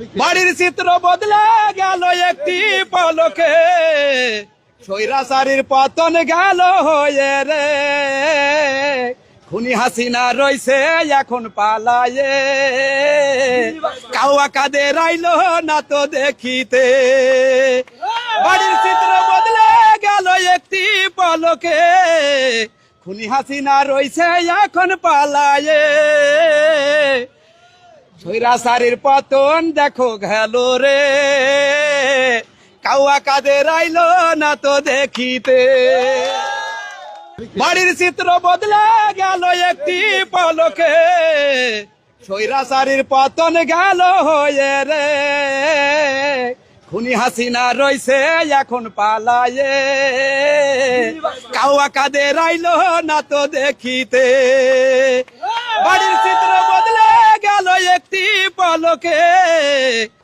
বাড়ির চিত্র বদলে গেল একটি পলকে, স্বৈরাচারীর পতন গেল হয়ে রে। খুনি হাসিনা রইছে এখন পালায়ে, কাউয়া কাদের আইলো না তো দেখিতে। বাড়ির চিত্র বদলে গেল একটি পলকে, খুনি হাসিনা রইছে এখন পালায়ে। স্বৈরাচারীর পতন দেখো গেল রে, কাউয়া কাদের আইলো না তো দেখিতে। বাড়ির চিত্র বদলে গেল একটি পলকে, স্বৈরাচারীর পতন গেল হয়ে রে। খুনি হাসিনা রইছে এখন পালায়ে, কাউয়া কাদের আইলো না তো দেখিতে। বাড়ির চিত্র বদলে গেল একটি পলকে,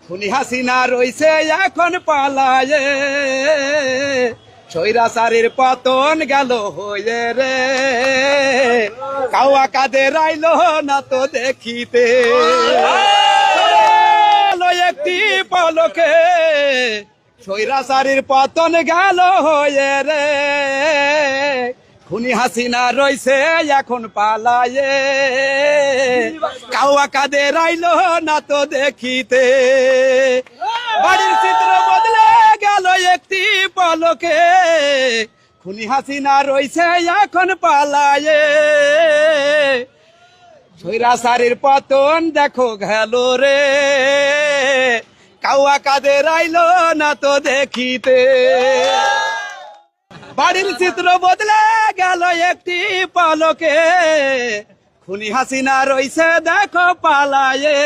খুনি হাসিনা রইছে এখন পালায়ে। স্বৈরাচারীর পতন গেল হয়ে রে, কাউয়া কাদের আইলো না তো দেখিতে। একটি পলকে, স্বৈরাচারীর পতন গেল হয়ে রে। খুনি হাসিনা রইছে এখন পালায়ে, কাউয়া কাদের আইলো না তো দেখিতে। বাড়ির চিত্র বদলে গেল একটি পলকে, খুনি হাসিনা রইছে এখন পালায়ে। স্বৈরাচারীর পতন দেখো গেল রে, কাউয়া কাদের আইলো না তো দেখিতে। বাড়ির চিত্র বদলে গেল একটি পলকে, খুনি হাসিনা রইছে দেখো পালায়ে।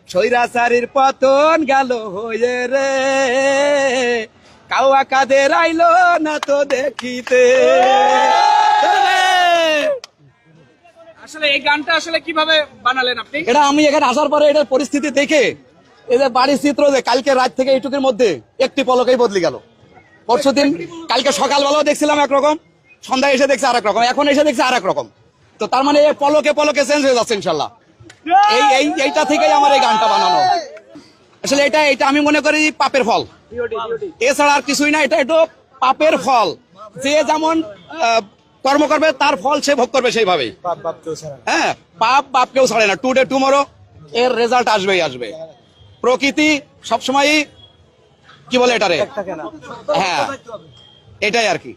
স্বৈরাচারীর পতন গেল হয়ে রে, কাউয়া কাদের আইলো না তো দেখিতে। আসলে এই গানটা আসলে কিভাবে বানালেন আপনি? এটা আমি এখানে আসার পরে এটার পরিস্থিতি দেখে, এই যে বাড়ির চিত্র যে কালকে রাত থেকে এইটুকুর মধ্যে একটি পলকেই বদলে গেল। পরশুদিন কালকে সকালবেলাও দেখছিলাম একরকম, সন্ধ্যায় এসে দেখছি আরেক রকম, এখন এসে দেখছি আরেক রকম। তো তার মানে পলকে পলকে চেঞ্জ হয়ে যাচ্ছে ইনশাল্লাহ। এইটা থেকেই আমার এই গানটা বানানো। আসলে এটা আমি মনে করি পাপের ফল, এছাড়া আর কিছুই না। এটা একটু পাপের ফল, যে যেমন কর্ম করবে তার ফল সে ভোগ করবে সেইভাবেই। হ্যাঁ, পাপ বাপকেও ছাড়ে না। টুডে টুমরো এর রেজাল্ট আসবেই আসবে। প্রকৃতি সবসময় কি বলে এটারে, হ্যাঁ এটাই আর কি।